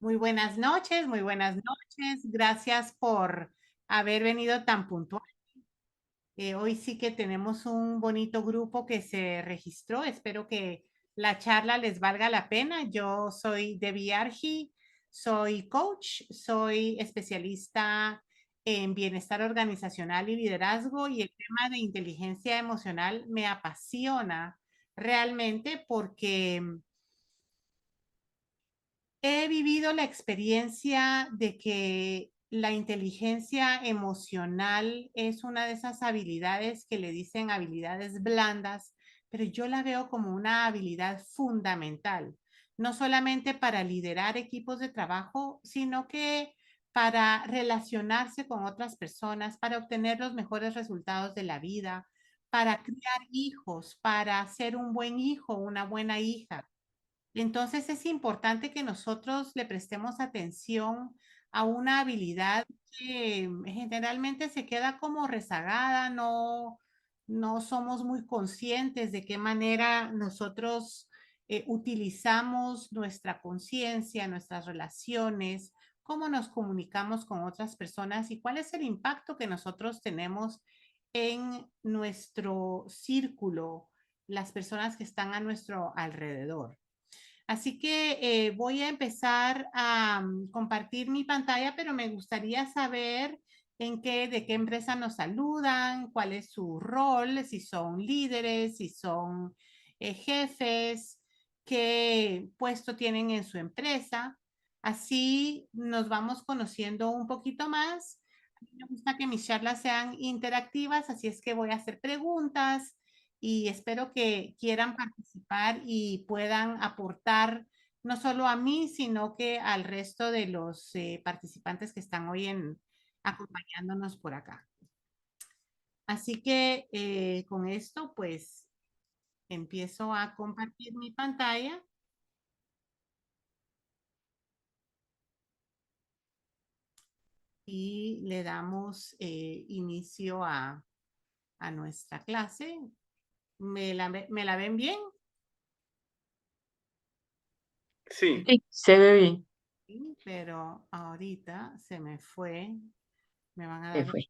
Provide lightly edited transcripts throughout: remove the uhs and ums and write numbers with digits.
Muy buenas noches, muy buenas noches. Gracias por haber venido tan puntual. Hoy sí que tenemos un bonito grupo que se registró. Espero que la charla les valga la pena. Yo soy Debbie Argi, soy coach, soy especialista en bienestar organizacional y liderazgo y el tema de inteligencia emocional me apasiona realmente porque he vivido la experiencia de que la inteligencia emocional es una de esas habilidades que le dicen habilidades blandas, pero yo la veo como una habilidad fundamental, no solamente para liderar equipos de trabajo, sino que para relacionarse con otras personas, para obtener los mejores resultados de la vida, para criar hijos, para ser un buen hijo, una buena hija. Entonces es importante que nosotros le prestemos atención a una habilidad que generalmente se queda como rezagada, no somos muy conscientes de qué manera nosotros utilizamos nuestra conciencia, nuestras relaciones, cómo nos comunicamos con otras personas y cuál es el impacto que nosotros tenemos en nuestro círculo, las personas que están a nuestro alrededor. Así que voy a empezar a compartir mi pantalla, pero me gustaría saber de qué empresa nos saludan, cuál es su rol, si son líderes, si son jefes, qué puesto tienen en su empresa. Así nos vamos conociendo un poquito más. A mí me gusta que mis charlas sean interactivas, así es que voy a hacer preguntas y espero que quieran participar y puedan aportar no solo a mí, sino que al resto de los participantes que están hoy acompañándonos por acá. Así que con esto, pues empiezo a compartir mi pantalla y le damos inicio a nuestra clase. ¿Me la ven bien? Sí, Sí, se ve bien. Sí, pero ahorita se me fue. Me van a Se dar, fue.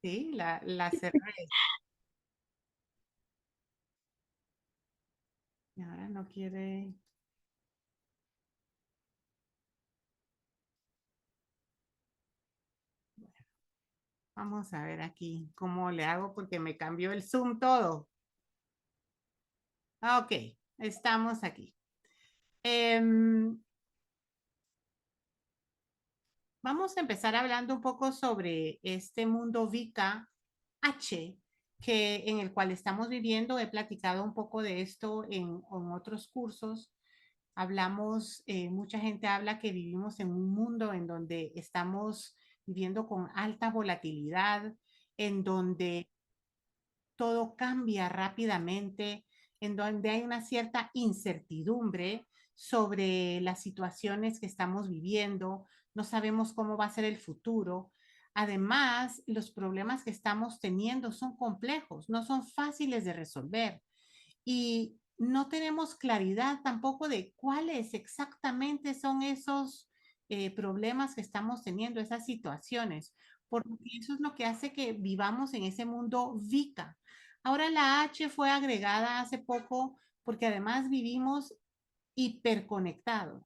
sí, la cerré. Y ahora no quiere. Vamos a ver aquí cómo le hago porque me cambió el Zoom todo. Ok, estamos aquí. Em, Vamos a empezar hablando un poco sobre este mundo VICA H en el cual estamos viviendo. He platicado un poco de esto en otros cursos. Hablamos, mucha gente habla que vivimos en un mundo en donde estamos viviendo con alta volatilidad, en donde todo cambia rápidamente, en donde hay una cierta incertidumbre sobre las situaciones que estamos viviendo, no sabemos cómo va a ser el futuro. Además, los problemas que estamos teniendo son complejos, no son fáciles de resolver y no tenemos claridad tampoco de cuáles exactamente son esos problemas que estamos teniendo, esas situaciones, porque eso es lo que hace que vivamos en ese mundo VICA. Ahora la H fue agregada hace poco porque además vivimos hiperconectados.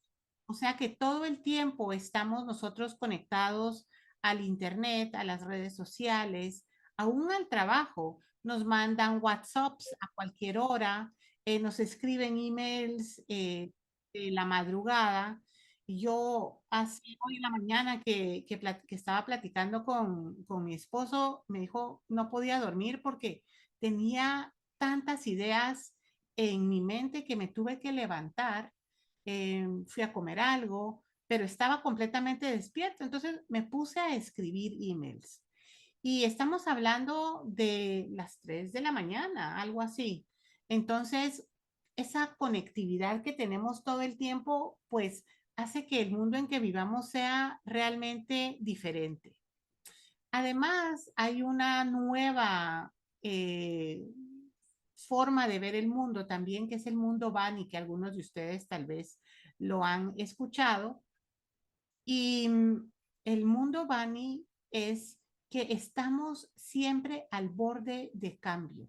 O sea que todo el tiempo estamos nosotros conectados al Internet, a las redes sociales, aún al trabajo. Nos mandan WhatsApps a cualquier hora, nos escriben emails de la madrugada. Y yo hace hoy en la mañana que estaba platicando con mi esposo, me dijo, no podía dormir porque tenía tantas ideas en mi mente que me tuve que levantar, fui a comer algo, pero estaba completamente despierto. Entonces me puse a escribir emails. Y estamos hablando de las 3 de la mañana, algo así. Entonces, esa conectividad que tenemos todo el tiempo, pues hace que el mundo en que vivamos sea realmente diferente. Además, hay una nueva eh, forma de ver el mundo también, que es el mundo Bani, que algunos de ustedes tal vez lo han escuchado. Y el mundo Bani es que estamos siempre al borde de cambio.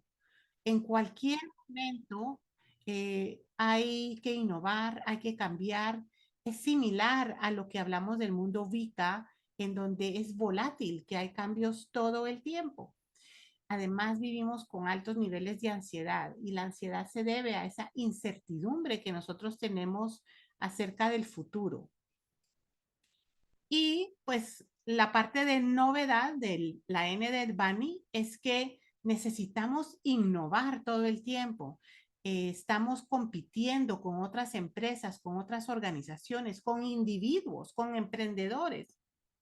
En cualquier momento hay que innovar, hay que cambiar. Es similar a lo que hablamos del mundo VICA, en donde es volátil, que hay cambios todo el tiempo. Además, vivimos con altos niveles de ansiedad y la ansiedad se debe a esa incertidumbre que nosotros tenemos acerca del futuro. Y pues la parte de novedad de la N de Bani es que necesitamos innovar todo el tiempo. Estamos compitiendo con otras empresas, con otras organizaciones, con individuos, con emprendedores,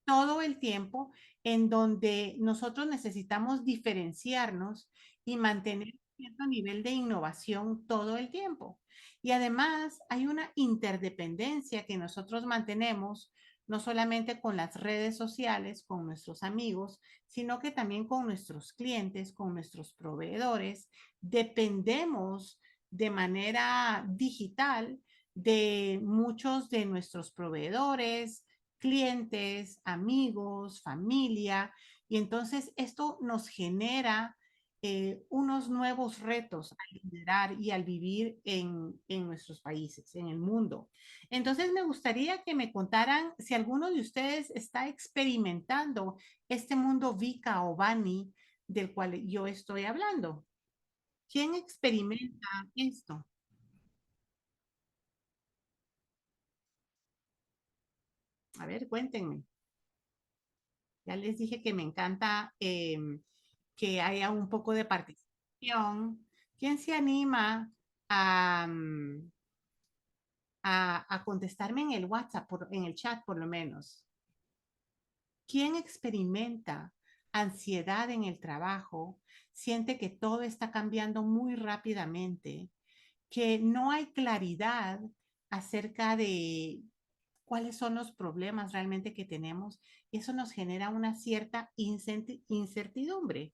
todo el tiempo en donde nosotros necesitamos diferenciarnos y mantener cierto nivel de innovación todo el tiempo. Y además hay una interdependencia que nosotros mantenemos no solamente con las redes sociales, con nuestros amigos, sino que también con nuestros clientes, con nuestros proveedores. Dependemos de manera digital de muchos de nuestros proveedores, clientes, amigos, familia, y entonces esto nos genera unos nuevos retos al liderar y al vivir en nuestros países, en el mundo. Entonces me gustaría que me contaran si alguno de ustedes está experimentando este mundo VICA o Bani del cual yo estoy hablando. ¿Quién experimenta esto? A ver, cuéntenme. Ya les dije que me encanta que haya un poco de participación. ¿Quién se anima a, a contestarme en el WhatsApp, en el chat por lo menos? ¿Quién experimenta ansiedad en el trabajo? Siente que todo está cambiando muy rápidamente, que no hay claridad acerca de cuáles son los problemas realmente que tenemos. Y eso nos genera una cierta incertidumbre.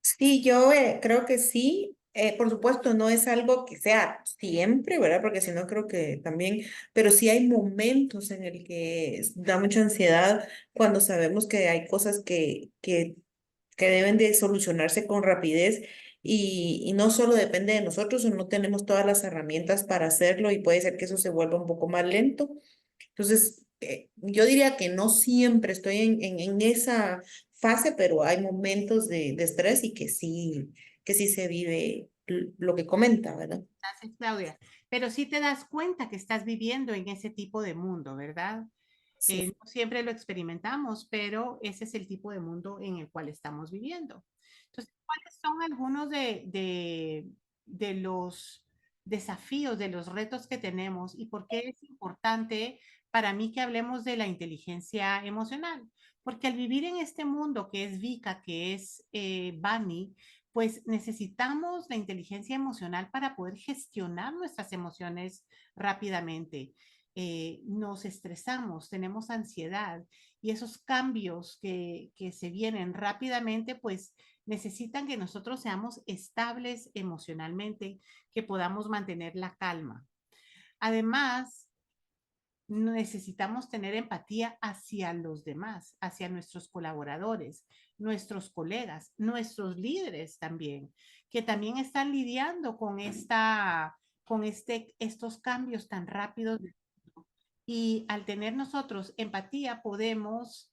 Sí, yo creo que sí. Por supuesto, no es algo que sea siempre, ¿verdad? Porque si no, creo que también, pero sí hay momentos en el que da mucha ansiedad cuando sabemos que hay cosas que deben de solucionarse con rapidez y no solo depende de nosotros o no tenemos todas las herramientas para hacerlo y puede ser que eso se vuelva un poco más lento. Entonces, yo diría que no siempre estoy en esa fase, pero hay momentos de estrés y que sí se vive lo que comenta, ¿verdad? Gracias, Claudia. Pero sí te das cuenta que estás viviendo en ese tipo de mundo, ¿verdad? Sí. No siempre lo experimentamos, pero ese es el tipo de mundo en el cual estamos viviendo. Entonces, ¿cuáles son algunos de los desafíos, de los retos que tenemos y por qué es importante para mí que hablemos de la inteligencia emocional? Porque al vivir en este mundo que es VICA, que es Bani, pues necesitamos la inteligencia emocional para poder gestionar nuestras emociones rápidamente. Nos estresamos, tenemos ansiedad y esos cambios que se vienen rápidamente, pues necesitan que nosotros seamos estables emocionalmente, que podamos mantener la calma. Además, necesitamos tener empatía hacia los demás, hacia nuestros colaboradores, nuestros colegas, nuestros líderes también, que también están lidiando con estos cambios tan rápidos. Y al tener nosotros empatía, podemos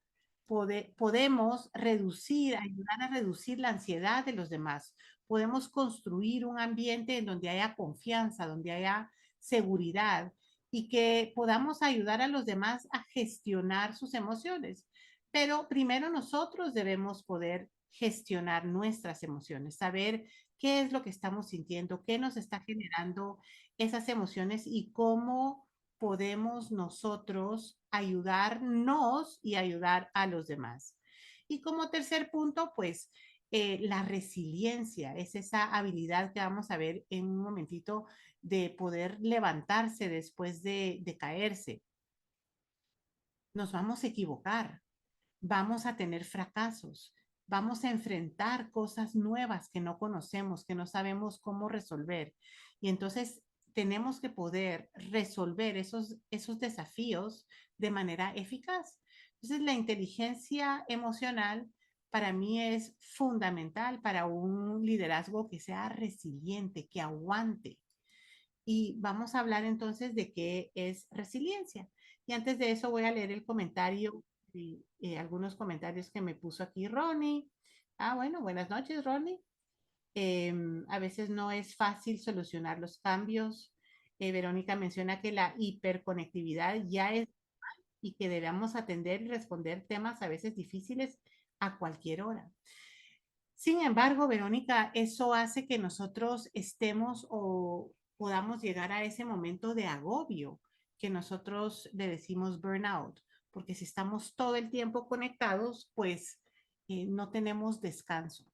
reducir, ayudar a reducir la ansiedad de los demás. Podemos construir un ambiente en donde haya confianza, donde haya seguridad y que podamos ayudar a los demás a gestionar sus emociones. Pero primero nosotros debemos poder gestionar nuestras emociones, saber qué es lo que estamos sintiendo, qué nos está generando esas emociones y cómo podemos nosotros ayudarnos y ayudar a los demás. Y como tercer punto, pues la resiliencia es esa habilidad que vamos a ver en un momentito de poder levantarse después de caerse. Nos vamos a equivocar, vamos a tener fracasos, vamos a enfrentar cosas nuevas que no conocemos, que no sabemos cómo resolver. Y entonces tenemos que poder resolver esos desafíos de manera eficaz. Entonces, la inteligencia emocional para mí es fundamental para un liderazgo que sea resiliente, que aguante. Y vamos a hablar entonces de qué es resiliencia. Y antes de eso voy a leer el comentario, algunos comentarios que me puso aquí Ronnie. Ah, bueno, buenas noches, Ronnie. A veces no es fácil solucionar los cambios. Verónica menciona que la hiperconectividad ya es y que debemos atender y responder temas a veces difíciles a cualquier hora. Sin embargo, Verónica, eso hace que nosotros estemos o podamos llegar a ese momento de agobio que nosotros le decimos burnout, porque si estamos todo el tiempo conectados, pues no tenemos descanso.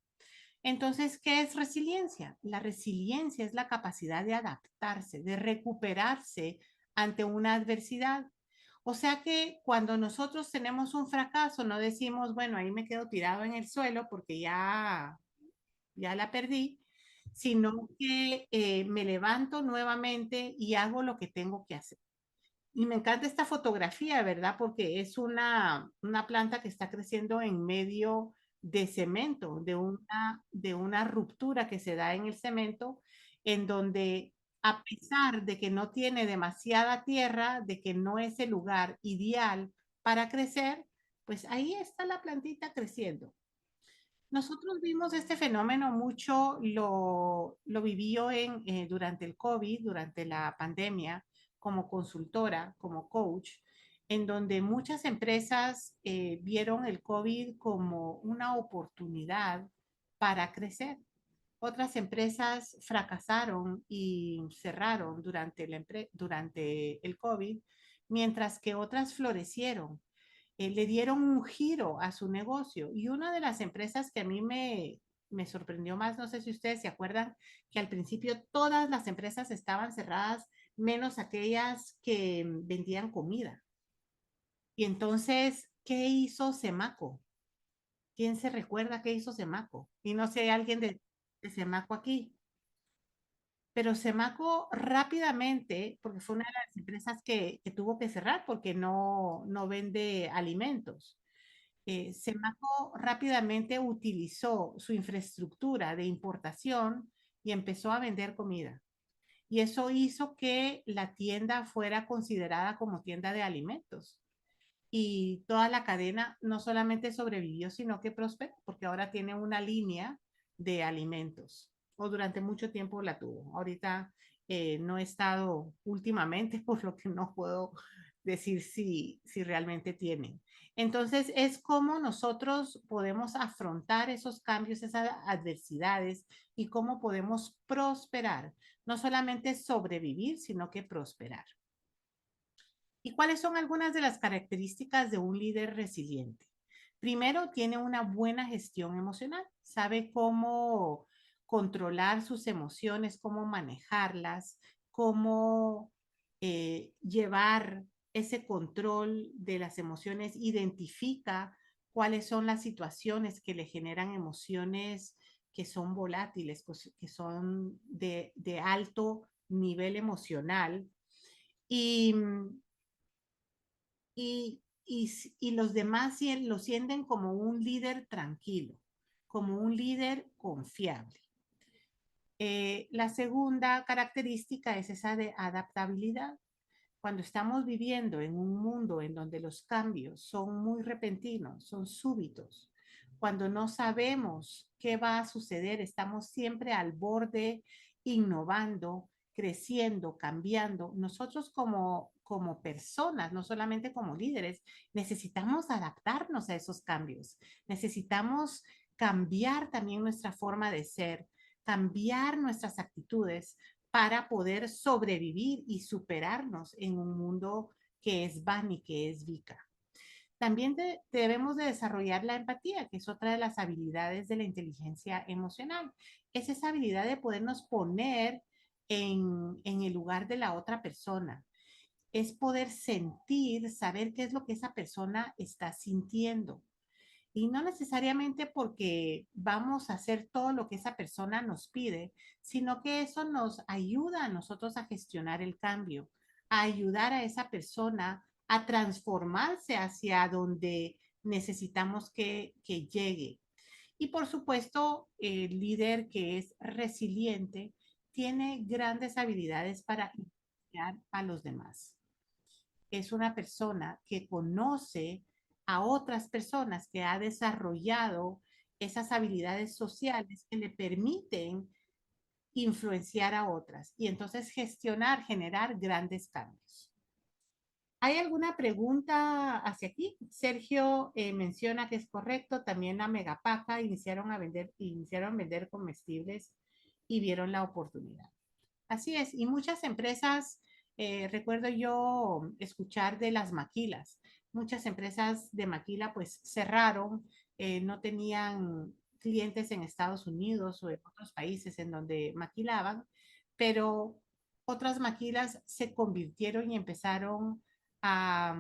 Entonces, ¿qué es resiliencia? La resiliencia es la capacidad de adaptarse, de recuperarse ante una adversidad. O sea que cuando nosotros tenemos un fracaso, no decimos, bueno, ahí me quedo tirado en el suelo porque ya la perdí, sino que me levanto nuevamente y hago lo que tengo que hacer. Y me encanta esta fotografía, ¿verdad? Porque es una planta que está creciendo en medio de cemento, de una ruptura que se da en el cemento, en donde a pesar de que no tiene demasiada tierra, de que no es el lugar ideal para crecer, pues ahí está la plantita creciendo. Nosotros vimos este fenómeno mucho, lo viví yo durante el COVID, durante la pandemia, como consultora, como coach, en donde muchas empresas vieron el COVID como una oportunidad para crecer. Otras empresas fracasaron y cerraron durante el COVID, mientras que otras florecieron, le dieron un giro a su negocio. Y una de las empresas que a mí me sorprendió más, no sé si ustedes se acuerdan, que al principio todas las empresas estaban cerradas, menos aquellas que vendían comida. Y entonces, ¿qué hizo Semaco? ¿Quién se recuerda qué hizo Semaco? Y no sé, si hay alguien de Semaco aquí. Pero Semaco rápidamente, porque fue una de las empresas que tuvo que cerrar porque no vende alimentos. Semaco rápidamente utilizó su infraestructura de importación y empezó a vender comida. Y eso hizo que la tienda fuera considerada como tienda de alimentos. Y toda la cadena no solamente sobrevivió, sino que prosperó, porque ahora tiene una línea de alimentos, o durante mucho tiempo la tuvo. Ahorita no he estado últimamente, por lo que no puedo decir si realmente tienen. Entonces, es como nosotros podemos afrontar esos cambios, esas adversidades y cómo podemos prosperar, no solamente sobrevivir, sino que prosperar. ¿Y cuáles son algunas de las características de un líder resiliente? Primero, tiene una buena gestión emocional, sabe cómo controlar sus emociones, cómo manejarlas, cómo llevar ese control de las emociones, identifica cuáles son las situaciones que le generan emociones que son volátiles, que son de alto nivel emocional. Y y los demás lo sienten como un líder tranquilo, como un líder confiable. La segunda característica es esa de adaptabilidad. Cuando estamos viviendo en un mundo en donde los cambios son muy repentinos, son súbitos, cuando no sabemos qué va a suceder, estamos siempre al borde, innovando, creciendo, cambiando. Nosotros como personas, no solamente como líderes, necesitamos adaptarnos a esos cambios. Necesitamos cambiar también nuestra forma de ser, cambiar nuestras actitudes para poder sobrevivir y superarnos en un mundo que es Bani, que es Vika. También debemos de desarrollar la empatía, que es otra de las habilidades de la inteligencia emocional. Es esa habilidad de podernos poner en el lugar de la otra persona. Es poder sentir, saber qué es lo que esa persona está sintiendo. Y no necesariamente porque vamos a hacer todo lo que esa persona nos pide, sino que eso nos ayuda a nosotros a gestionar el cambio, a ayudar a esa persona a transformarse hacia donde necesitamos que llegue. Y por supuesto, el líder que es resiliente tiene grandes habilidades para influenciar a los demás. Es una persona que conoce a otras personas, que ha desarrollado esas habilidades sociales que le permiten influenciar a otras y entonces gestionar, generar grandes cambios. ¿Hay alguna pregunta hacia aquí? Sergio menciona que es correcto. También la Megapaca iniciaron a vender comestibles y vieron la oportunidad. Así es, y muchas empresas, recuerdo yo escuchar de las maquilas, muchas empresas de maquila pues cerraron, no tenían clientes en Estados Unidos o en otros países en donde maquilaban, pero otras maquilas se convirtieron y empezaron a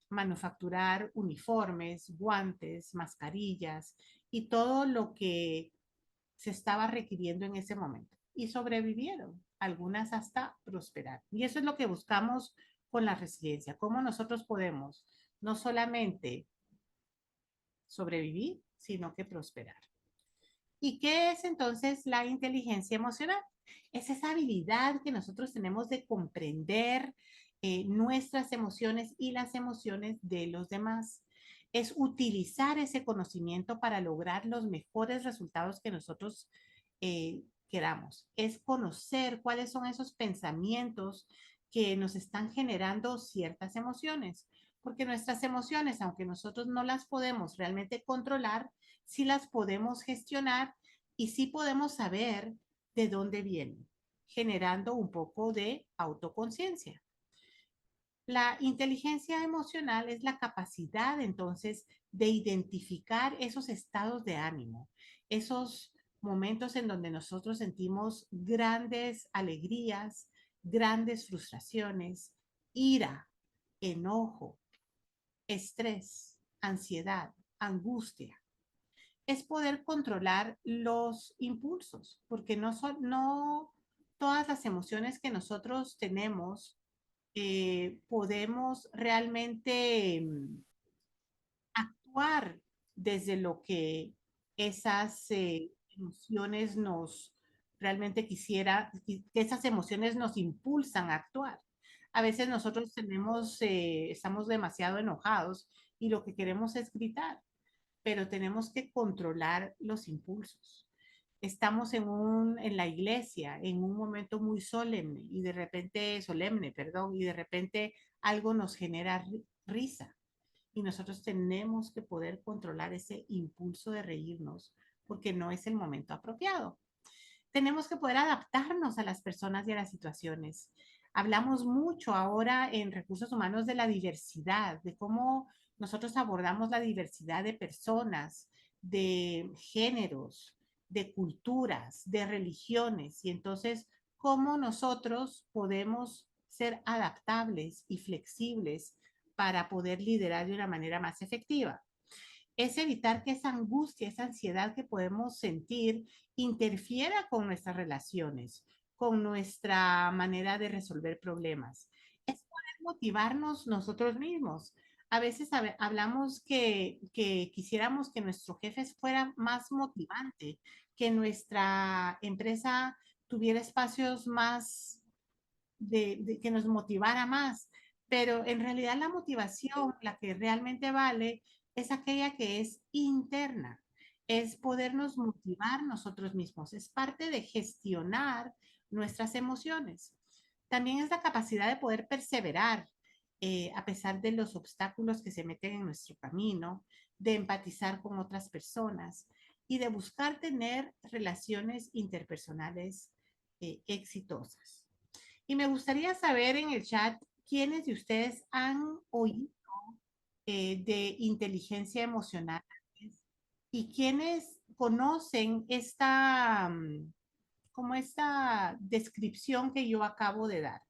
manufacturar uniformes, guantes, mascarillas y todo lo que se estaba requiriendo en ese momento. Y sobrevivieron, algunas hasta prosperar. Y eso es lo que buscamos con la resiliencia, cómo nosotros podemos no solamente sobrevivir, sino que prosperar. ¿Y qué es entonces la inteligencia emocional? Es esa habilidad que nosotros tenemos de comprender nuestras emociones y las emociones de los demás. Es utilizar ese conocimiento para lograr los mejores resultados que nosotros queramos. Es conocer cuáles son esos pensamientos que nos están generando ciertas emociones. Porque nuestras emociones, aunque nosotros no las podemos realmente controlar, sí las podemos gestionar y sí podemos saber de dónde vienen, generando un poco de autoconciencia. La inteligencia emocional es la capacidad entonces de identificar esos estados de ánimo, esos momentos en donde nosotros sentimos grandes alegrías, grandes frustraciones, ira, enojo, estrés, ansiedad, angustia. Es poder controlar los impulsos, porque no todas las emociones que nosotros tenemos podemos realmente actuar desde lo que esas emociones nos realmente que esas emociones nos impulsan a actuar. A veces nosotros estamos demasiado enojados y lo que queremos es gritar, pero tenemos que controlar los impulsos. Estamos en la iglesia, en un momento muy solemne, perdón, y de repente algo nos genera risa y nosotros tenemos que poder controlar ese impulso de reírnos porque no es el momento apropiado. Tenemos que poder adaptarnos a las personas y a las situaciones. Hablamos mucho ahora en recursos humanos de la diversidad, de cómo nosotros abordamos la diversidad de personas, de géneros, de culturas, de religiones, y entonces cómo nosotros podemos ser adaptables y flexibles para poder liderar de una manera más efectiva. Es evitar que esa angustia, esa ansiedad que podemos sentir interfiera con nuestras relaciones, con nuestra manera de resolver problemas. Es poder motivarnos nosotros mismos. A veces hablamos que quisiéramos que nuestro jefe fuera más motivante, que nuestra empresa tuviera espacios más que nos motivara más. Pero en realidad la motivación, la que realmente vale, es aquella que es interna, es podernos motivar nosotros mismos, es parte de gestionar nuestras emociones. También es la capacidad de poder perseverar a pesar de los obstáculos que se meten en nuestro camino, de empatizar con otras personas y de buscar tener relaciones interpersonales exitosas. Y me gustaría saber en el chat quiénes de ustedes han oído de inteligencia emocional y quiénes conocen como esta descripción que yo acabo de dar.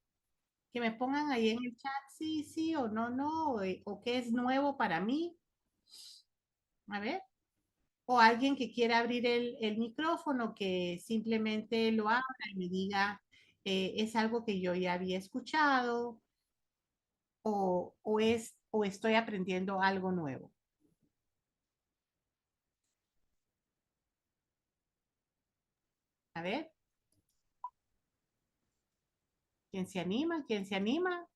Que me pongan ahí en el chat sí, sí o no, no, o qué es nuevo para mí. A ver. O alguien que quiera abrir el micrófono, que simplemente lo abra y me diga, es algo que yo ya había escuchado o estoy aprendiendo algo nuevo. A ver, ¿quién se anima? ¿Quién se anima?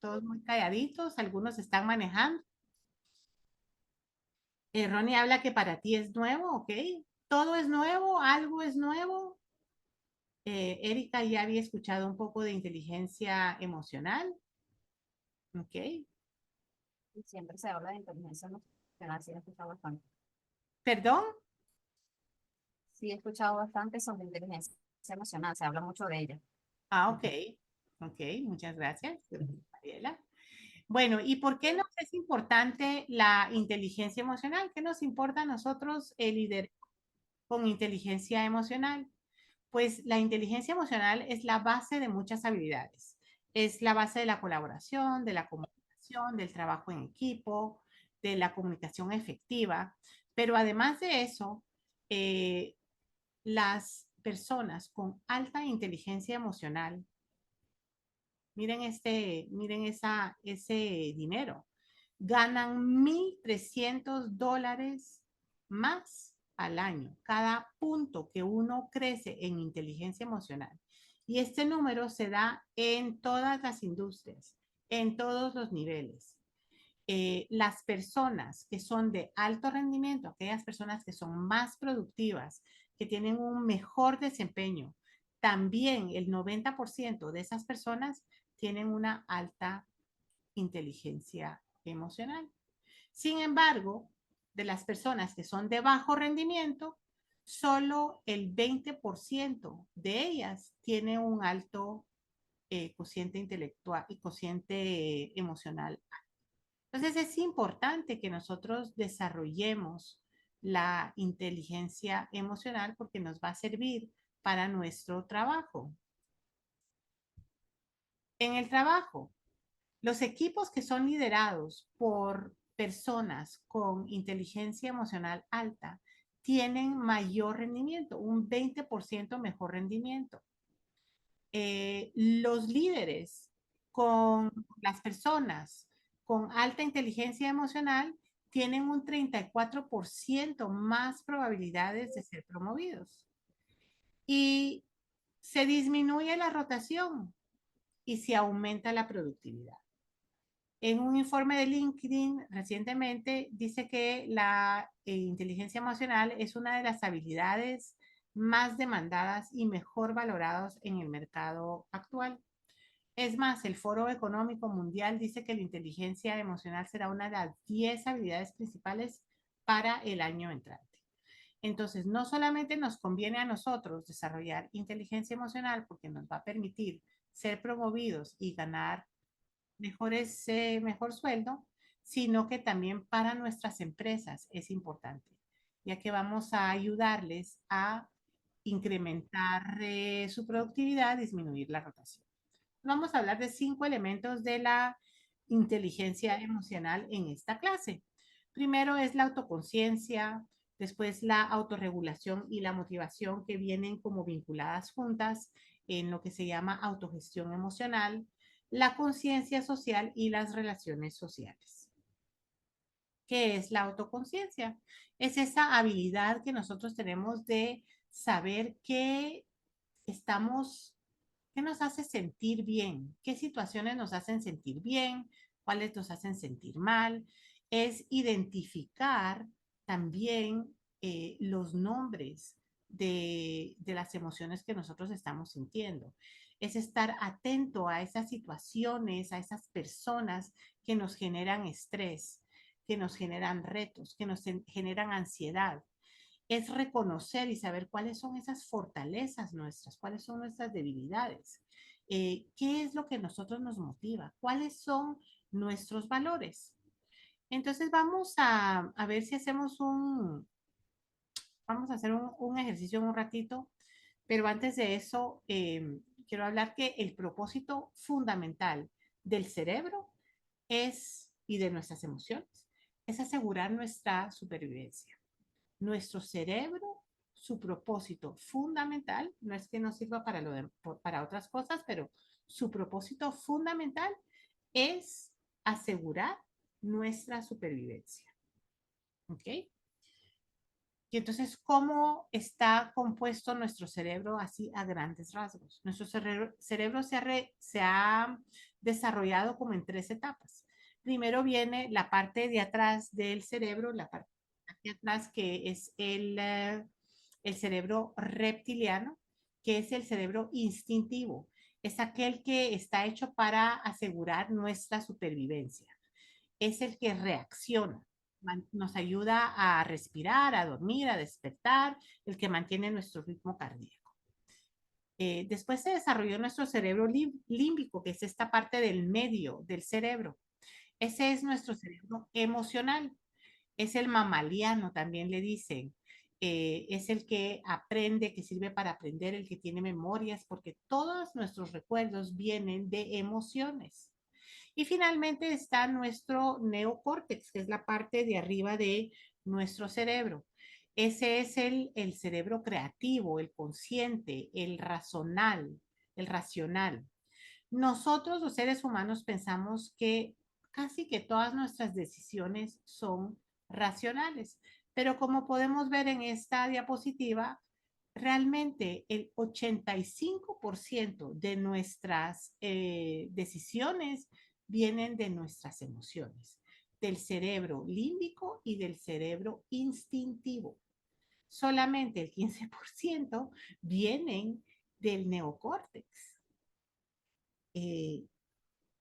Todos muy calladitos, algunos están manejando. Ronnie habla que para ti es nuevo, ¿ok? Todo es nuevo, algo es nuevo. Erika ya había escuchado un poco de inteligencia emocional, ¿ok? Y siempre se habla de inteligencia emocional, sí he escuchado bastante. ¿Perdón? Sí he escuchado bastante sobre inteligencia emocional, se habla mucho de ella. Ah, ok. Ok, muchas gracias, Mariela. Bueno, ¿y por qué nos es importante la inteligencia emocional? ¿Qué nos importa a nosotros el líder con inteligencia emocional? Pues la inteligencia emocional es la base de muchas habilidades. Es la base de la colaboración, de la comunicación, del trabajo en equipo, de la comunicación efectiva. Pero además de eso, eh, las personas con alta inteligencia emocional, miren ese dinero, ganan $1,300 más al año, cada punto que uno crece en inteligencia emocional. Y este número se da en todas las industrias, en todos los niveles. Las personas que son de alto rendimiento, aquellas personas que son más productivas, que tienen un mejor desempeño, también el 90% de esas personas tienen una alta inteligencia emocional. Sin embargo, de las personas que son de bajo rendimiento, solo el 20% de ellas tiene un alto cociente intelectual y cociente emocional. Entonces es importante que nosotros desarrollemos la inteligencia emocional porque nos va a servir para nuestro trabajo. En el trabajo, los equipos que son liderados por personas con inteligencia emocional alta tienen mayor rendimiento, un 20% mejor rendimiento. Los líderes con las personas con alta inteligencia emocional tienen un 34% más probabilidades de ser promovidos. Y se disminuye la rotación y se aumenta la productividad. En un informe de LinkedIn recientemente dice que la inteligencia emocional es una de las habilidades más demandadas y mejor valoradas en el mercado actual. Es más, el Foro Económico Mundial dice que la inteligencia emocional será una de las 10 habilidades principales para el año entrante. Entonces, no solamente nos conviene a nosotros desarrollar inteligencia emocional porque nos va a permitir ser promovidos y ganar mejor sueldo, sino que también para nuestras empresas es importante, ya que vamos a ayudarles a incrementar su productividad, disminuir la rotación. Vamos a hablar de 5 elementos de la inteligencia emocional en esta clase. Primero es la autoconciencia, después la autorregulación y la motivación que vienen como vinculadas juntas en lo que se llama autogestión emocional, la conciencia social y las relaciones sociales. ¿Qué es la autoconciencia? Es esa habilidad que nosotros tenemos de saber qué estamos, qué nos hace sentir bien, qué situaciones nos hacen sentir bien, cuáles nos hacen sentir mal. Es identificar también los nombres de las emociones que nosotros estamos sintiendo. Es estar atento a esas situaciones, a esas personas que nos generan estrés, que nos generan retos, que nos generan ansiedad. Es reconocer y saber cuáles son esas fortalezas nuestras, cuáles son nuestras debilidades, qué es lo que a nosotros nos motiva, cuáles son nuestros valores. Entonces vamos a ver si hacemos vamos a hacer un ejercicio en un ratito, pero antes de eso, quiero hablar que el propósito fundamental del cerebro es, y de nuestras emociones, es asegurar nuestra supervivencia. Nuestro cerebro, su propósito fundamental, no es que no sirva para otras cosas, pero su propósito fundamental es asegurar nuestra supervivencia. ¿Ok? Y entonces, ¿cómo está compuesto nuestro cerebro así a grandes rasgos? Nuestro cerebro se ha desarrollado como en 3 etapas. Primero viene la parte de atrás del cerebro, la parte de atrás que es el cerebro reptiliano, que es el cerebro instintivo. Es aquel que está hecho para asegurar nuestra supervivencia. Es el que reacciona, nos ayuda a respirar, a dormir, a despertar, el que mantiene nuestro ritmo cardíaco. Después se desarrolló nuestro cerebro límbico, que es esta parte del medio del cerebro. Ese es nuestro cerebro emocional. Es el mamaliano, también le dicen. Es el que aprende, que sirve para aprender, el que tiene memorias, porque todos nuestros recuerdos vienen de emociones. Y finalmente está nuestro neocórtex, que es la parte de arriba de nuestro cerebro. Ese es el cerebro creativo, el consciente, el racional. Nosotros, los seres humanos, pensamos que casi que todas nuestras decisiones son racionales, pero como podemos ver en esta diapositiva, realmente el 85% de nuestras decisiones vienen de nuestras emociones, del cerebro límbico y del cerebro instintivo. Solamente el 15% vienen del neocórtex. Eh,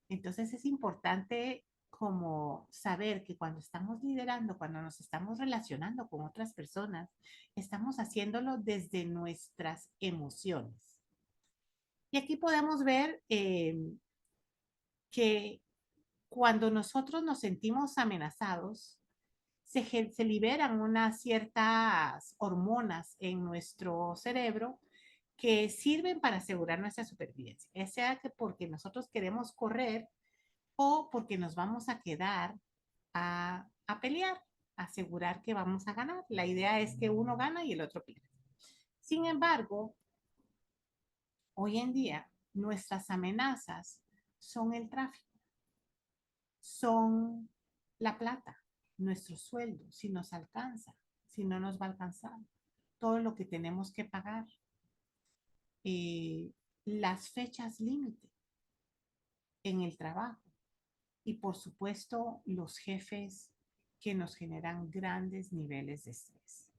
entonces es importante como saber que cuando estamos liderando, cuando nos estamos relacionando con otras personas, estamos haciéndolo desde nuestras emociones. Y aquí podemos ver que cuando nosotros nos sentimos amenazados, se liberan unas ciertas hormonas en nuestro cerebro que sirven para asegurar nuestra supervivencia, ya sea que porque nosotros queremos correr o porque nos vamos a quedar a pelear, a asegurar que vamos a ganar. La idea es que uno gana y el otro pierde. Sin embargo, hoy en día nuestras amenazas son el tráfico, son la plata, nuestro sueldo, si nos alcanza, si no nos va a alcanzar, todo lo que tenemos que pagar, las fechas límite en el trabajo y por supuesto los jefes que nos generan grandes niveles de estrés.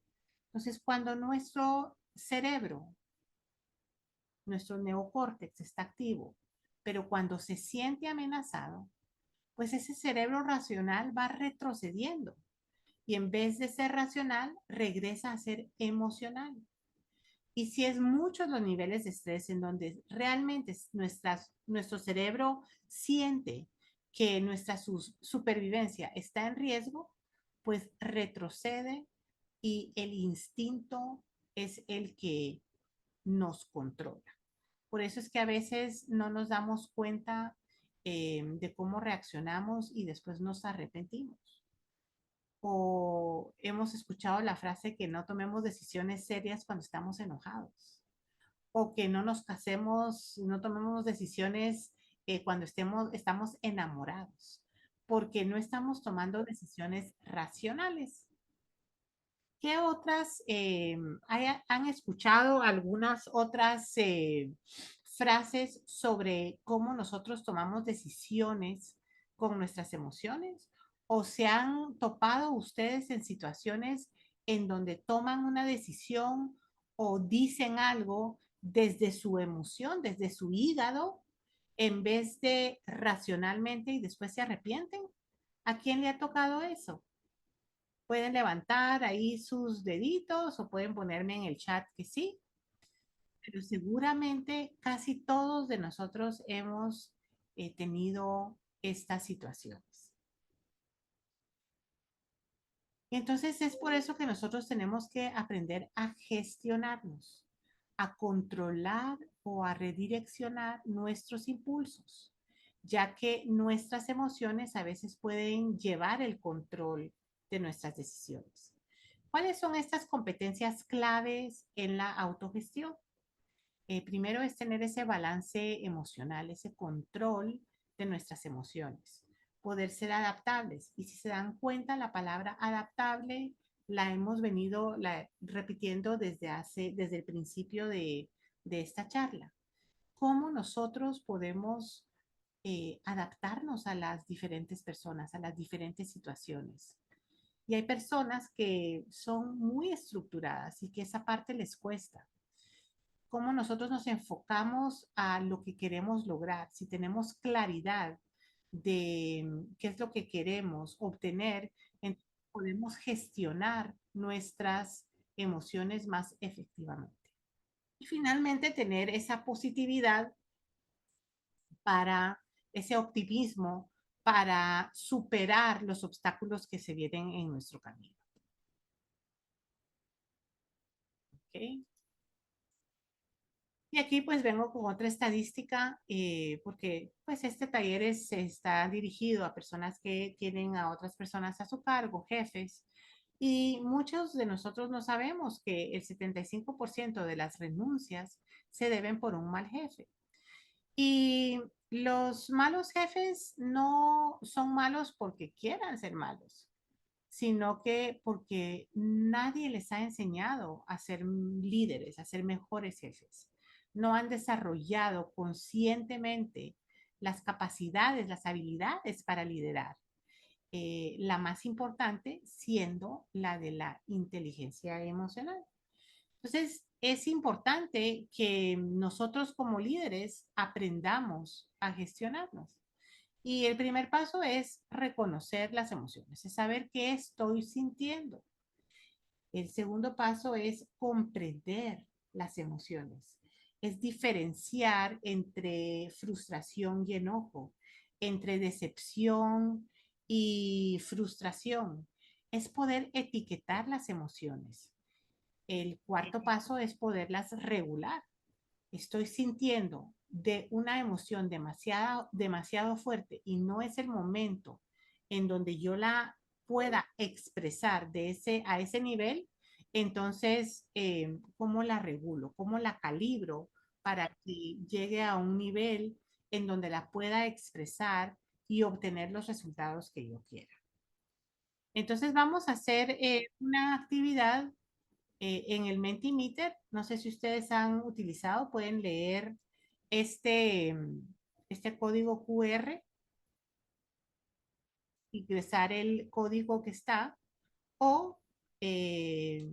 Entonces, cuando nuestro cerebro, nuestro neocórtex está activo, pero cuando se siente amenazado, pues ese cerebro racional va retrocediendo y en vez de ser racional, regresa a ser emocional. Y si es muchos los niveles de estrés en donde realmente nuestro cerebro siente que nuestra supervivencia está en riesgo, pues retrocede y el instinto es el que nos controla. Por eso es que a veces no nos damos cuenta de cómo reaccionamos y después nos arrepentimos. O hemos escuchado la frase que no tomemos decisiones serias cuando estamos enojados. O que no nos casemos, no tomemos decisiones cuando estamos enamorados. Porque no estamos tomando decisiones racionales. ¿Qué otras han escuchado algunas otras frases sobre cómo nosotros tomamos decisiones con nuestras emociones? ¿O se han topado ustedes en situaciones en donde toman una decisión o dicen algo desde su emoción, desde su hígado, en vez de racionalmente y después se arrepienten? ¿A quién le ha tocado eso? Pueden levantar ahí sus deditos o pueden ponerme en el chat que sí, pero seguramente casi todos de nosotros hemos tenido estas situaciones. Y entonces es por eso que nosotros tenemos que aprender a gestionarnos, a controlar o a redireccionar nuestros impulsos, ya que nuestras emociones a veces pueden llevar el control de nuestras decisiones. ¿Cuáles son estas competencias claves en la autogestión? Primero es tener ese balance emocional, ese control de nuestras emociones, poder ser adaptables. Y si se dan cuenta, la palabra adaptable la hemos venido repitiendo desde el principio de esta charla. ¿Cómo nosotros podemos adaptarnos a las diferentes personas, a las diferentes situaciones? Y hay personas que son muy estructuradas y que esa parte les cuesta. Cómo nosotros nos enfocamos a lo que queremos lograr, si tenemos claridad de qué es lo que queremos obtener, entonces podemos gestionar nuestras emociones más efectivamente. Y finalmente tener esa positividad para ese optimismo para superar los obstáculos que se vienen en nuestro camino. ¿Okay? Y aquí pues vengo con otra estadística porque pues este taller está dirigido a personas que tienen a otras personas a su cargo, jefes, y muchos de nosotros no sabemos que el 75% de las renuncias se deben por un mal jefe. Y los malos jefes no son malos porque quieran ser malos, sino que porque nadie les ha enseñado a ser líderes, a ser mejores jefes. No han desarrollado conscientemente las capacidades, las habilidades para liderar. La más importante siendo la de la inteligencia emocional. Entonces, es importante que nosotros como líderes aprendamos a gestionarnos. Y el primer paso es reconocer las emociones, es saber qué estoy sintiendo. El segundo paso es comprender las emociones, es diferenciar entre frustración y enojo, entre decepción y frustración. Es poder etiquetar las emociones. El cuarto paso es poderlas regular. Estoy sintiendo de una emoción demasiado fuerte y no es el momento en donde yo la pueda expresar a ese nivel, entonces, ¿cómo la regulo? ¿Cómo la calibro para que llegue a un nivel en donde la pueda expresar y obtener los resultados que yo quiera? Entonces, vamos a hacer una actividad en el Mentimeter. No sé si ustedes han utilizado, pueden leer este, este código QR, ingresar el código que está o eh,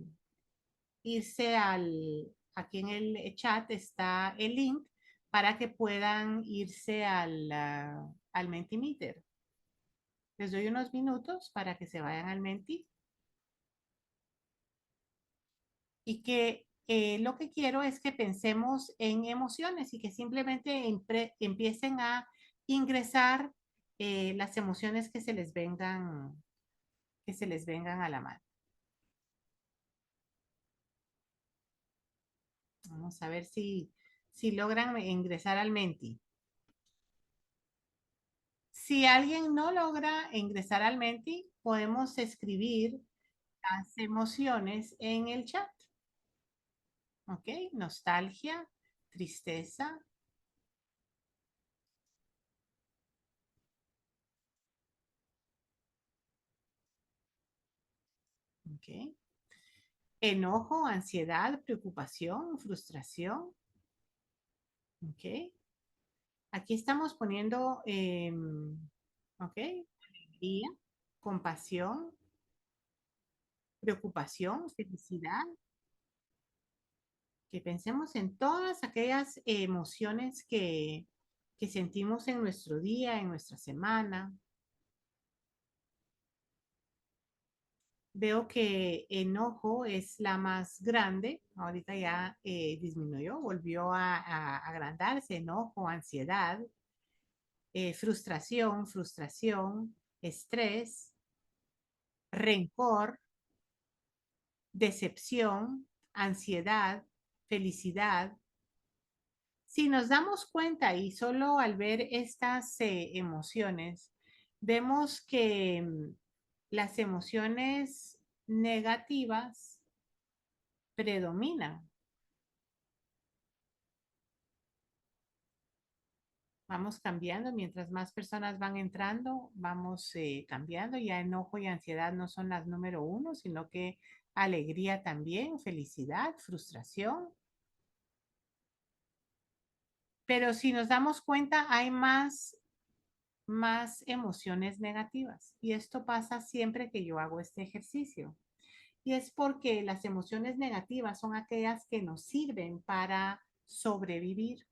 irse aquí en el chat está el link para que puedan irse al Mentimeter. Les doy unos minutos para que se vayan al Menti. Y que lo que quiero es que pensemos en emociones y que simplemente empiecen a ingresar las emociones que se les vengan a la mano. Vamos a ver si logran ingresar al Menti. Si alguien no logra ingresar al Menti, podemos escribir las emociones en el chat. ¿Ok? Nostalgia, tristeza, ¿ok? Enojo, ansiedad, preocupación, frustración. ¿Ok? Aquí estamos poniendo, ¿ok? Alegría, compasión, preocupación, felicidad. Que pensemos en todas aquellas emociones que sentimos en nuestro día, en nuestra semana. Veo que enojo es la más grande. Ahorita ya disminuyó, volvió a agrandarse. Enojo, ansiedad, frustración, estrés, rencor, decepción, ansiedad, felicidad. Si nos damos cuenta y solo al ver estas emociones, vemos que las emociones negativas predominan. Vamos cambiando, mientras más personas van entrando, vamos cambiando. Ya enojo y ansiedad no son las número uno, sino que alegría también, felicidad, frustración. Pero si nos damos cuenta, hay más emociones negativas. Y esto pasa siempre que yo hago este ejercicio. Y es porque las emociones negativas son aquellas que nos sirven para sobrevivir.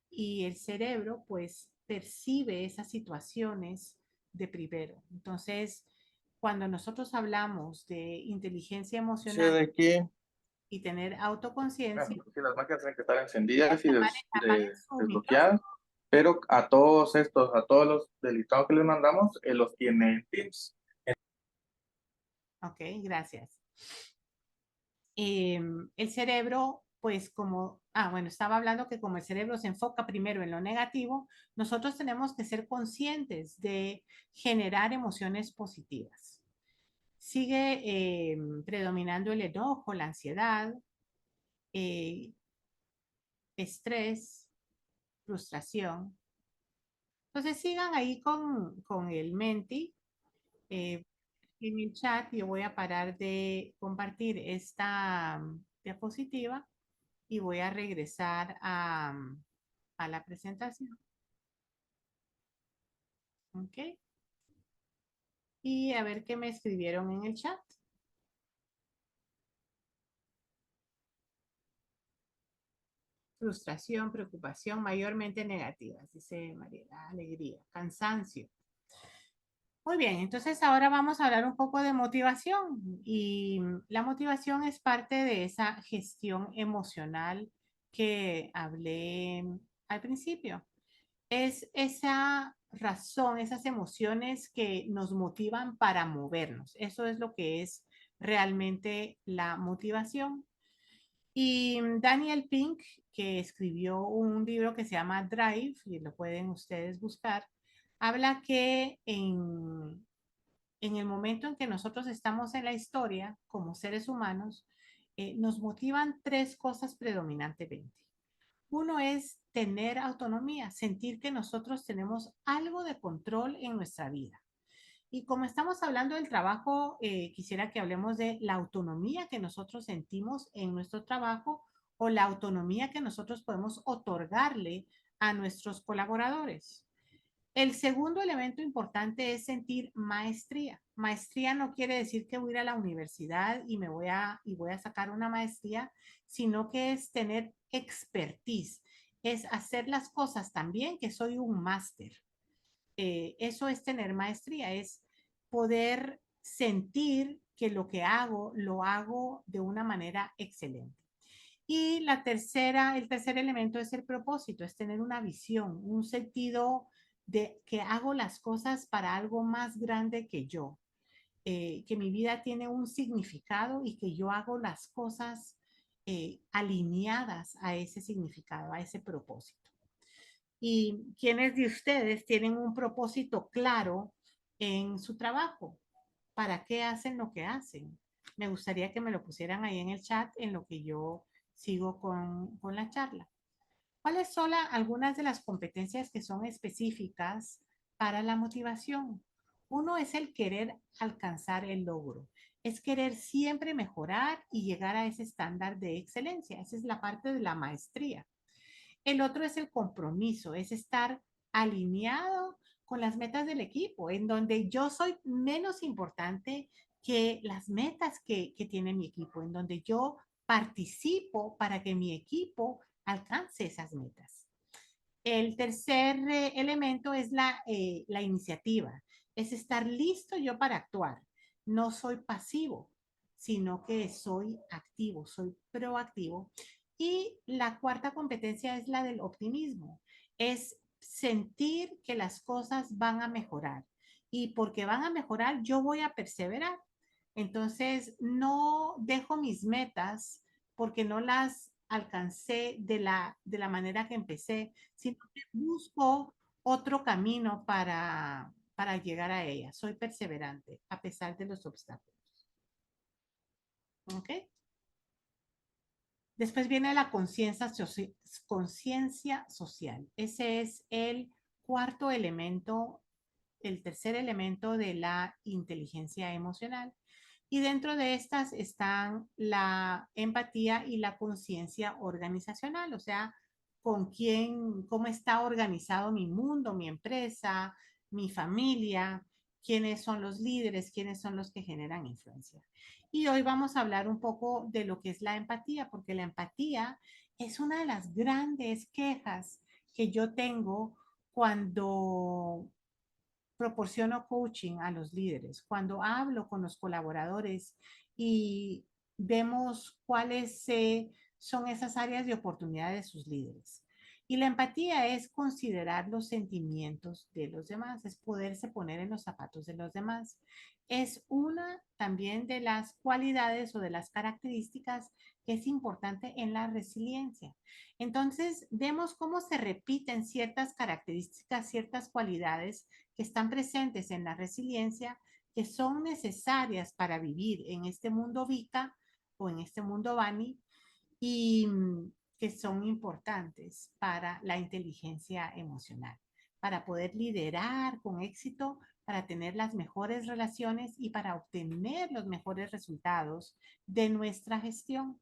Y el cerebro pues percibe esas situaciones de primero. Entonces, cuando nosotros hablamos de inteligencia emocional ¿De qué? y tener autoconciencia, Si las máquinas tienen que estar encendidas y apaguen su micrófono. desbloqueadas, pero a todos los del listado que les mandamos, los tiene Teams. Ok, gracias. El cerebro, pues bueno, estaba hablando que como el cerebro se enfoca primero en lo negativo, nosotros tenemos que ser conscientes de generar emociones positivas. Sigue predominando el enojo, la ansiedad, eh, estrés, frustración. Entonces sigan ahí con el Menti. Eh, en el chat yo voy a parar de compartir esta diapositiva y voy a regresar a la presentación. ¿Ok? Y a ver qué me escribieron en el chat. Frustración, preocupación, mayormente negativas, dice Mariela. Alegría, cansancio. Muy bien, entonces ahora vamos a hablar un poco de motivación. Y la motivación es parte de esa gestión emocional que hablé al principio. Es esa razón, esas emociones que nos motivan para movernos. Eso es lo que es realmente la motivación. Y Daniel Pink, que escribió un libro que se llama Drive, y lo pueden ustedes buscar, habla que en el momento en que nosotros estamos en la historia como seres humanos, nos motivan tres cosas predominantemente. Uno es tener autonomía, sentir que nosotros tenemos algo de control en nuestra vida. Y como estamos hablando del trabajo, quisiera que hablemos de la autonomía que nosotros sentimos en nuestro trabajo o la autonomía que nosotros podemos otorgarle a nuestros colaboradores. El segundo elemento importante es sentir maestría. Maestría no quiere decir que voy a ir a la universidad y voy a sacar una maestría, sino que es tener expertise, es hacer las cosas tan bien que soy un máster. Eso es tener maestría, es poder sentir que lo que hago lo hago de una manera excelente. Y el tercer elemento es el propósito, es tener una visión, un sentido de que hago las cosas para algo más grande que yo, que mi vida tiene un significado y que yo hago las cosas alineadas a ese significado, a ese propósito. ¿Y quiénes de ustedes tienen un propósito claro en su trabajo? ¿Para qué hacen lo que hacen? Me gustaría que me lo pusieran ahí en el chat en lo que yo sigo con la charla. ¿Cuáles son algunas de las competencias que son específicas para la motivación? Uno es el querer alcanzar el logro. Es querer siempre mejorar y llegar a ese estándar de excelencia. Esa es la parte de la maestría. El otro es el compromiso, es estar alineado con las metas del equipo, en donde yo soy menos importante que las metas que tiene mi equipo, en donde yo participo para que mi equipo alcance esas metas. El tercer elemento es la iniciativa, es estar listo yo para actuar. No soy pasivo, sino que soy activo, soy proactivo. Y la cuarta competencia es la del optimismo, es sentir que las cosas van a mejorar. Y porque van a mejorar, yo voy a perseverar. Entonces, no dejo mis metas porque no las alcancé de la manera que empecé, sino que busco otro camino para llegar a ella. Soy perseverante a pesar de los obstáculos. ¿Ok? Después viene la conciencia social. Ese es el cuarto elemento, el tercer elemento de la inteligencia emocional. Y dentro de estas están la empatía y la conciencia organizacional, o sea, con quién, cómo está organizado mi mundo, mi empresa, mi familia, quiénes son los líderes, quiénes son los que generan influencia. Y hoy vamos a hablar un poco de lo que es la empatía, porque la empatía es una de las grandes quejas que yo tengo cuando proporciono coaching a los líderes, cuando hablo con los colaboradores y vemos cuáles son esas áreas de oportunidad de sus líderes. Y la empatía es considerar los sentimientos de los demás, es poderse poner en los zapatos de los demás. Es una también de las cualidades o de las características que es importante en la resiliencia. Entonces, vemos cómo se repiten ciertas características, ciertas cualidades que están presentes en la resiliencia, que son necesarias para vivir en este mundo VICA o en este mundo BANI y que son importantes para la inteligencia emocional, para poder liderar con éxito, para tener las mejores relaciones y para obtener los mejores resultados de nuestra gestión.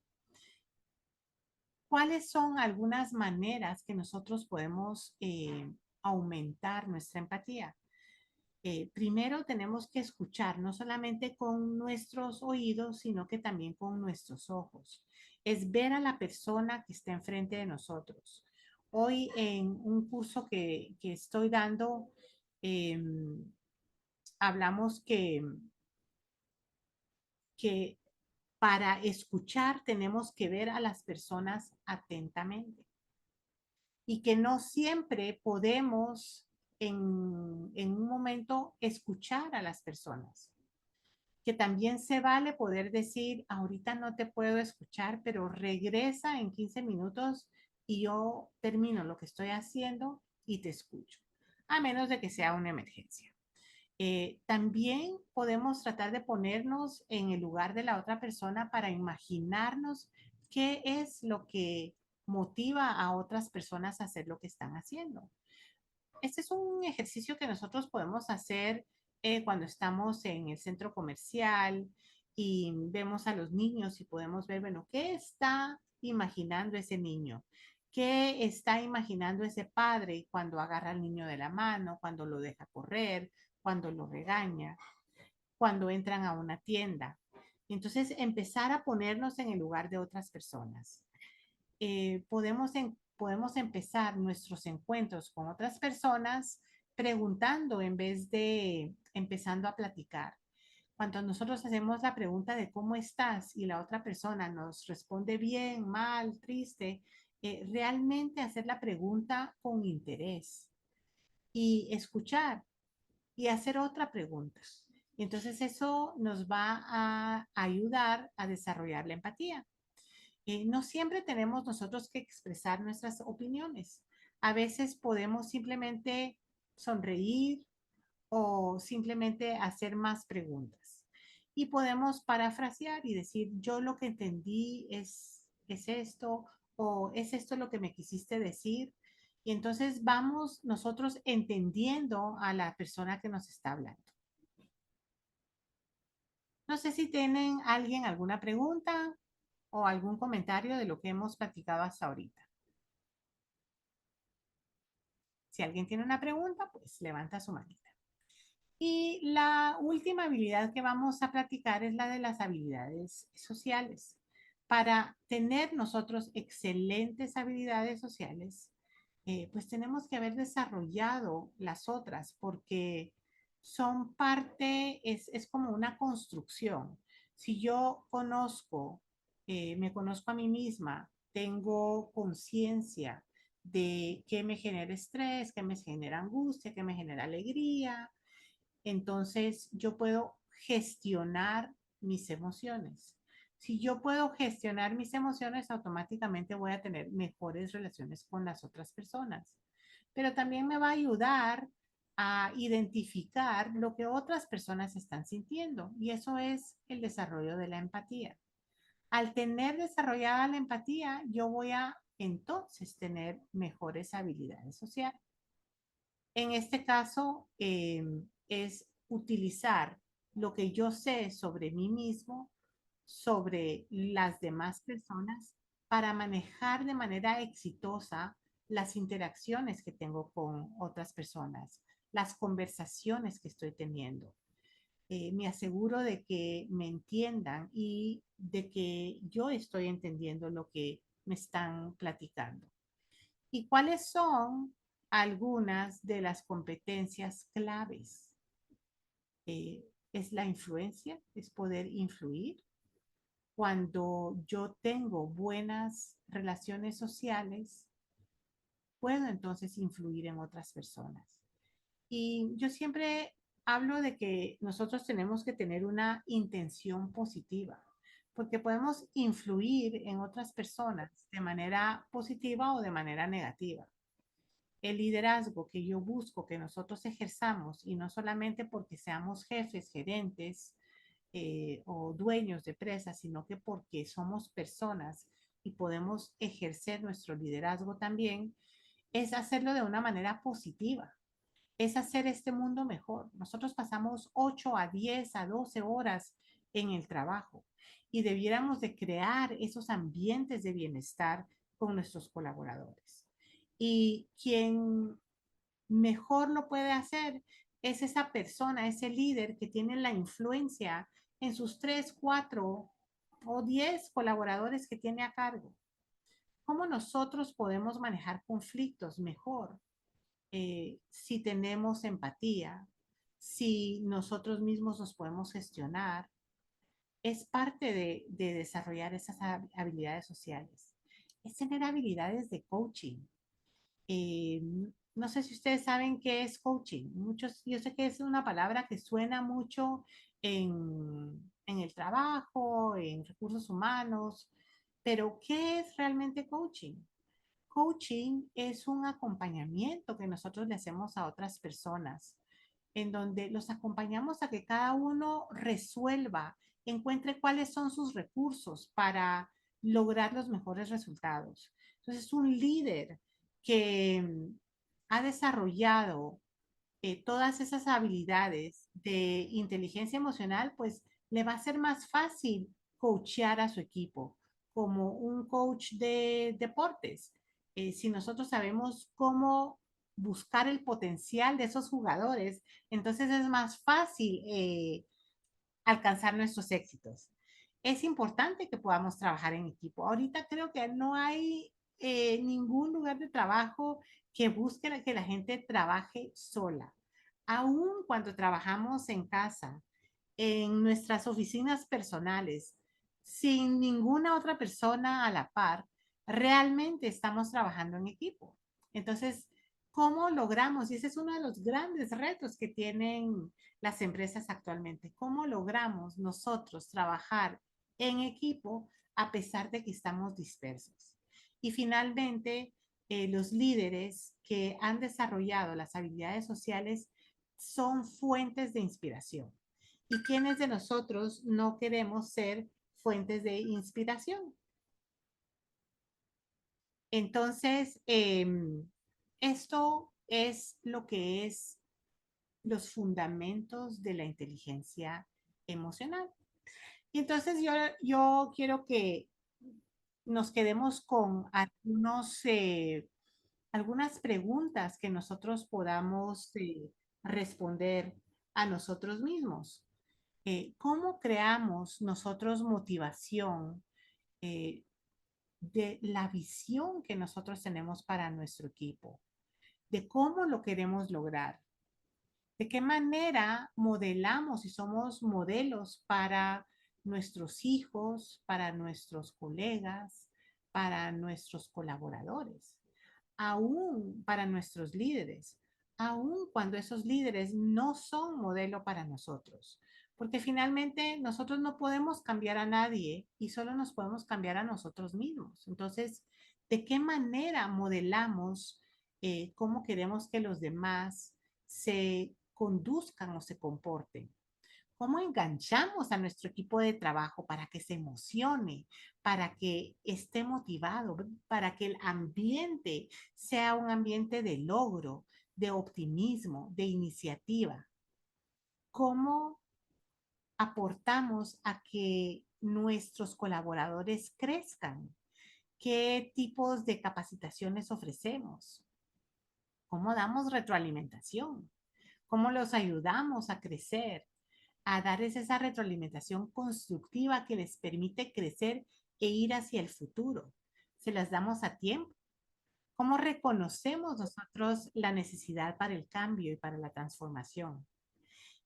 ¿Cuáles son algunas maneras que nosotros podemos aumentar nuestra empatía? Primero tenemos que escuchar, no solamente con nuestros oídos, sino que también con nuestros ojos. Es ver a la persona que está enfrente de nosotros. Hoy en un curso que estoy dando, eh, hablamos que para escuchar tenemos que ver a las personas atentamente y que no siempre podemos en un momento escuchar a las personas. Que también se vale poder decir, ahorita no te puedo escuchar, pero regresa en 15 minutos y yo termino lo que estoy haciendo y te escucho, a menos de que sea una emergencia. También podemos tratar de ponernos en el lugar de la otra persona para imaginarnos qué es lo que motiva a otras personas a hacer lo que están haciendo. Este es un ejercicio que nosotros podemos hacer cuando estamos en el centro comercial y vemos a los niños y podemos ver, bueno, ¿qué está imaginando ese niño? ¿Qué está imaginando ese padre cuando agarra al niño de la mano, cuando lo deja correr, cuando lo regaña, cuando entran a una tienda? Entonces, empezar a ponernos en el lugar de otras personas. Podemos empezar nuestros encuentros con otras personas preguntando en vez de empezando a platicar. Cuando nosotros hacemos la pregunta de cómo estás y la otra persona nos responde bien, mal, triste, realmente hacer la pregunta con interés y escuchar y hacer otra pregunta. Entonces eso nos va a ayudar a desarrollar la empatía. No siempre tenemos nosotros que expresar nuestras opiniones. A veces podemos simplemente sonreír o simplemente hacer más preguntas. Y podemos parafrasear y decir, yo lo que entendí es esto o es esto lo que me quisiste decir. Y entonces vamos nosotros entendiendo a la persona que nos está hablando. No sé si tienen alguien alguna pregunta o algún comentario de lo que hemos platicado hasta ahorita. Si alguien tiene una pregunta, pues levanta su manita. Y la última habilidad que vamos a platicar es la de las habilidades sociales. Para tener nosotros excelentes habilidades sociales, pues tenemos que haber desarrollado las otras porque son parte, es como una construcción. Si yo conozco, me conozco a mí misma, tengo conciencia de qué me genera estrés, qué me genera angustia, qué me genera alegría, entonces yo puedo gestionar mis emociones. Si yo puedo gestionar mis emociones, automáticamente voy a tener mejores relaciones con las otras personas. Pero también me va a ayudar a identificar lo que otras personas están sintiendo. Y eso es el desarrollo de la empatía. Al tener desarrollada la empatía, yo voy a entonces tener mejores habilidades sociales. En este caso, es utilizar lo que yo sé sobre mí mismo, sobre las demás personas, para manejar de manera exitosa las interacciones que tengo con otras personas, las conversaciones que estoy teniendo. Me aseguro de que me entiendan y de que yo estoy entendiendo lo que me están platicando. ¿Y cuáles son algunas de las competencias claves? Es la influencia, es poder influir. Cuando yo tengo buenas relaciones sociales, puedo entonces influir en otras personas. Y yo siempre hablo de que nosotros tenemos que tener una intención positiva, porque podemos influir en otras personas de manera positiva o de manera negativa. El liderazgo que yo busco que nosotros ejerzamos, y no solamente porque seamos jefes, gerentes o dueños de empresas, sino que porque somos personas y podemos ejercer nuestro liderazgo también, es hacerlo de una manera positiva, es hacer este mundo mejor. Nosotros pasamos 8 a 10 a 12 horas en el trabajo y debiéramos de crear esos ambientes de bienestar con nuestros colaboradores. Y quien mejor lo puede hacer es esa persona, ese líder que tiene la influencia en sus 3, 4 o 10 colaboradores que tiene a cargo. ¿Cómo nosotros podemos manejar conflictos mejor? Si tenemos empatía, si nosotros mismos nos podemos gestionar, es parte de desarrollar esas habilidades sociales. Es tener habilidades de coaching. Eh, no sé si ustedes saben qué es coaching. Muchos, yo sé que es una palabra que suena mucho en el trabajo, en recursos humanos, pero ¿qué es realmente coaching? Coaching es un acompañamiento que nosotros le hacemos a otras personas, en donde los acompañamos a que cada uno resuelva, encuentre cuáles son sus recursos para lograr los mejores resultados. Entonces, un líder que ha desarrollado todas esas habilidades de inteligencia emocional, pues le va a ser más fácil coachear a su equipo, como un coach de deportes. Si nosotros sabemos cómo buscar el potencial de esos jugadores, entonces es más fácil alcanzar nuestros éxitos. Es importante que podamos trabajar en equipo. Ahorita creo que no hay ningún lugar de trabajo que busque que la gente trabaje sola. Aún cuando trabajamos en casa, en nuestras oficinas personales, sin ninguna otra persona a la par, realmente estamos trabajando en equipo. Entonces, ¿cómo logramos? Y ese es uno de los grandes retos que tienen las empresas actualmente. ¿Cómo logramos nosotros trabajar en equipo a pesar de que estamos dispersos? Y finalmente, los líderes que han desarrollado las habilidades sociales son fuentes de inspiración. ¿Y quiénes de nosotros no queremos ser fuentes de inspiración? Entonces, esto es lo que es los fundamentos de la inteligencia emocional. Y entonces yo quiero que nos quedemos con algunas preguntas que nosotros podamos responder a nosotros mismos. ¿Cómo creamos nosotros motivación de la visión que nosotros tenemos para nuestro equipo? De cómo lo queremos lograr. ¿De qué manera modelamos y somos modelos para nuestros hijos, para nuestros colegas, para nuestros colaboradores, aún para nuestros líderes, aún cuando esos líderes no son modelo para nosotros? Porque finalmente nosotros no podemos cambiar a nadie y solo nos podemos cambiar a nosotros mismos. Entonces, ¿de qué manera modelamos cómo queremos que los demás se conduzcan o se comporten. ¿Cómo enganchamos a nuestro equipo de trabajo para que se emocione, para que esté motivado, para que el ambiente sea un ambiente de logro, de optimismo, de iniciativa? ¿Cómo aportamos a que nuestros colaboradores crezcan? ¿Qué tipos de capacitaciones ofrecemos? ¿Cómo damos retroalimentación? ¿Cómo los ayudamos a crecer? A darles esa retroalimentación constructiva que les permite crecer e ir hacia el futuro. ¿Se las damos a tiempo? ¿Cómo reconocemos nosotros la necesidad para el cambio y para la transformación?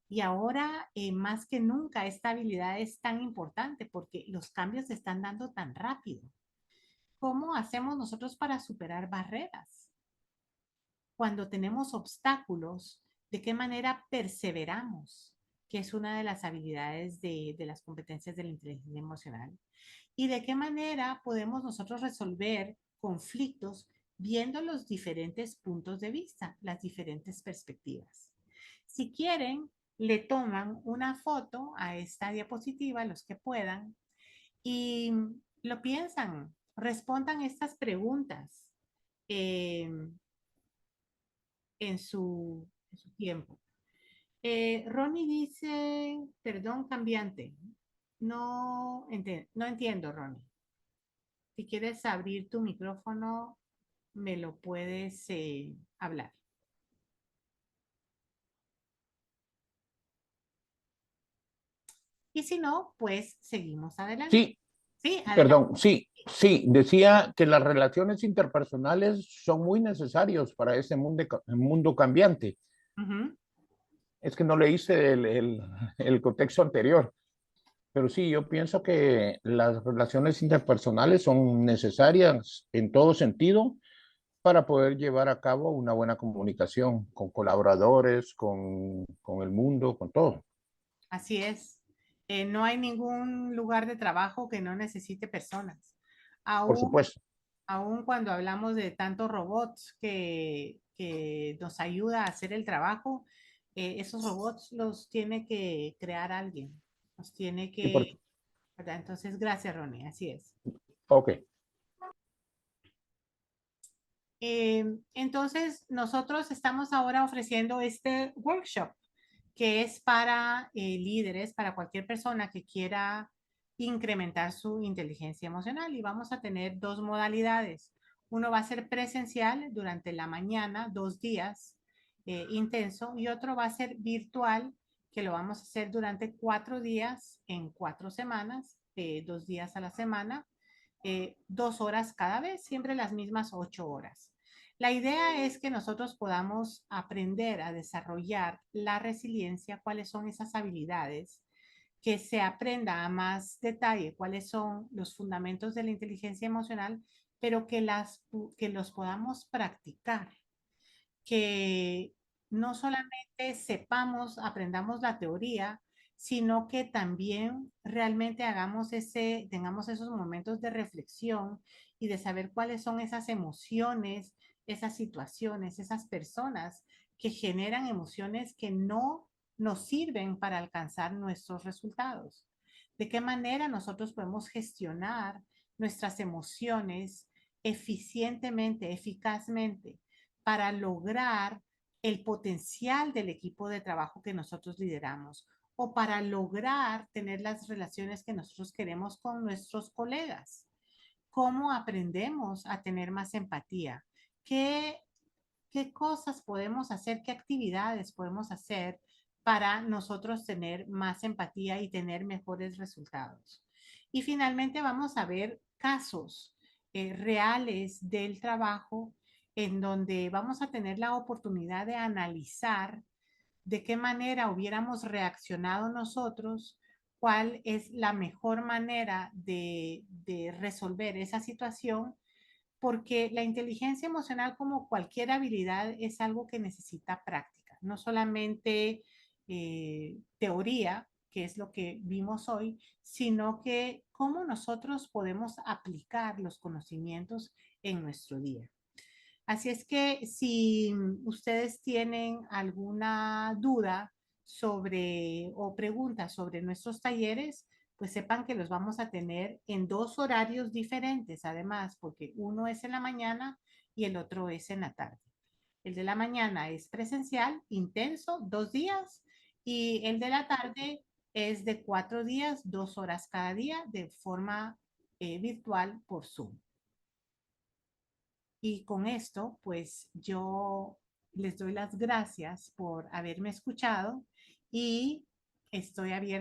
Y ahora, más que nunca, esta habilidad es tan importante porque los cambios se están dando tan rápido. ¿Cómo hacemos nosotros para superar barreras? Cuando tenemos obstáculos, ¿de qué manera perseveramos? Que es una de las habilidades de las competencias de la inteligencia emocional. ¿Y de qué manera podemos nosotros resolver conflictos viendo los diferentes puntos de vista, las diferentes perspectivas? Si quieren, le toman una foto a esta diapositiva, los que puedan, y lo piensan, respondan estas preguntas eh, en su tiempo. Ronnie dice, perdón, cambiante. No entiendo, Ronnie. Si quieres abrir tu micrófono, me lo puedes hablar. Y si no, pues seguimos adelante. Sí, Sí, adelante. perdón, sí, decía que las relaciones interpersonales son muy necesarios para ese mundo cambiante. Ujú. Es que no leíste el contexto anterior, pero sí, yo pienso que las relaciones interpersonales son necesarias en todo sentido para poder llevar a cabo una buena comunicación con colaboradores, con el mundo, con todo. Así es. No hay ningún lugar de trabajo que no necesite personas. Por Aún, supuesto. aún cuando hablamos de tantos robots que nos ayuda a hacer el trabajo, esos robots los tiene que crear alguien. Los tiene Sí, por, que, ¿verdad? Entonces, gracias, Ronnie. Así es. ok. Entonces, nosotros estamos ahora ofreciendo este workshop que es para líderes, para cualquier persona que quiera incrementar su inteligencia emocional. Y vamos a tener dos modalidades. Uno va a ser presencial durante la mañana, 2 días intenso, y otro va a ser virtual, que lo vamos a hacer durante 4 días en 4 semanas, 2 días a la semana, 2 horas cada vez, siempre las mismas 8 horas. La idea es que nosotros podamos aprender a desarrollar la resiliencia, cuáles son esas habilidades, que se aprenda a más detalle cuáles son los fundamentos de la inteligencia emocional, pero que los podamos practicar, que no solamente sepamos, aprendamos la teoría, sino que también realmente tengamos esos momentos de reflexión y de saber cuáles son esas emociones, esas situaciones, esas personas que generan emociones que no nos sirven para alcanzar nuestros resultados. De qué manera nosotros podemos gestionar nuestras emociones eficientemente, eficazmente, para lograr el potencial del equipo de trabajo que nosotros lideramos o para lograr tener las relaciones que nosotros queremos con nuestros colegas. ¿Cómo aprendemos a tener más empatía? ¿Qué cosas podemos hacer? ¿Qué actividades podemos hacer para nosotros tener más empatía y tener mejores resultados? Y finalmente vamos a ver casos reales del trabajo en donde vamos a tener la oportunidad de analizar de qué manera hubiéramos reaccionado nosotros, cuál es la mejor manera de resolver esa situación, porque la inteligencia emocional, como cualquier habilidad, es algo que necesita práctica, no solamente teoría, que es lo que vimos hoy, sino que cómo nosotros podemos aplicar los conocimientos en nuestro día. Así es que si ustedes tienen alguna duda sobre o preguntas sobre nuestros talleres, pues sepan que los vamos a tener en 2 horarios diferentes, además, porque uno es en la mañana y el otro es en la tarde. El de la mañana es presencial, intenso, 2 días, y el de la tarde es de 4 días, 2 horas cada día, de forma virtual por Zoom. Y con esto, pues yo les doy las gracias por haberme escuchado y estoy abierta